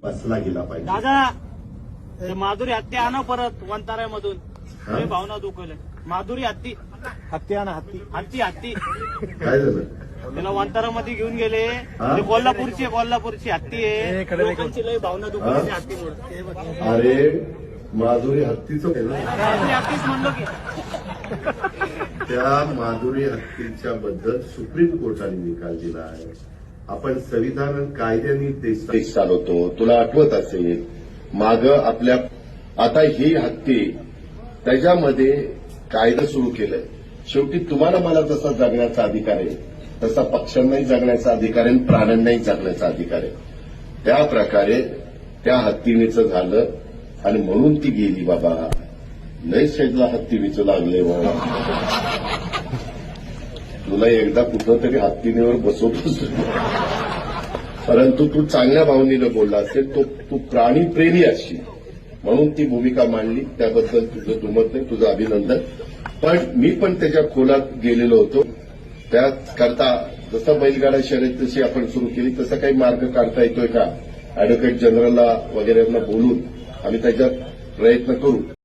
बसला गेला पाहिजे. दादा ते माधुरी हत्ती आणा परत वंताऱ्यामधून. लय भावना दुखवले. माधुरी हत्ती हत्ती आणा हत्ती. हत्ती हत्ती काय झालं? त्याला वंतारामध्ये घेऊन गेले. हा? ते कोल्हापूरची हत्ती आहे. लोकांची लय भावना दुखवली त्या हत्तीमुळे. अरे माधुरी हत्तीचं आहे ना? हत्तीच म्हणलो की त्या माधुरी हत्तीच्या बद्दल सुप्रीम कोर्टाने निकाल दिला आहे. आपण संविधान आणि कायद्याने देश चालवतो. तुला आठवत असेल माग आपल्या आता ही हत्ती त्याच्यामध्ये कायदा सुरू केलंय. शेवटी तुम्हाला मला जसा जगण्याचा अधिकार आहे तसा पक्ष्यांनाही जगण्याचा अधिकार आहे, प्राण्यांनाही जगण्याचा अधिकार आहे. त्या प्रकारे त्या हत्तीनेचं झालं आणि म्हणून ती गेली. बाबा लय शेजला हत्तीनेचं लागले बाबा. तुला एकदा कुठं तरी हत्तीनेवर बसवतोस, परंतु तू चांगल्या भावनेनं बोलला असेल. तू प्राणीप्रेमी असशील म्हणून ती भूमिका मांडली. त्याबद्दल तुझं दुमत नाही, तुझं अभिनंदन. पण मी पण त्याच्या खोलात गेलेलो होतो. त्याकरता जसं बैलगाडा शर्यत जशी आपण सुरू केली तसा काही मार्ग काढता येतोय का, अॅडव्होकेट जनरलला वगैरेंना बोलून आम्ही त्याच्यात प्रयत्न करू.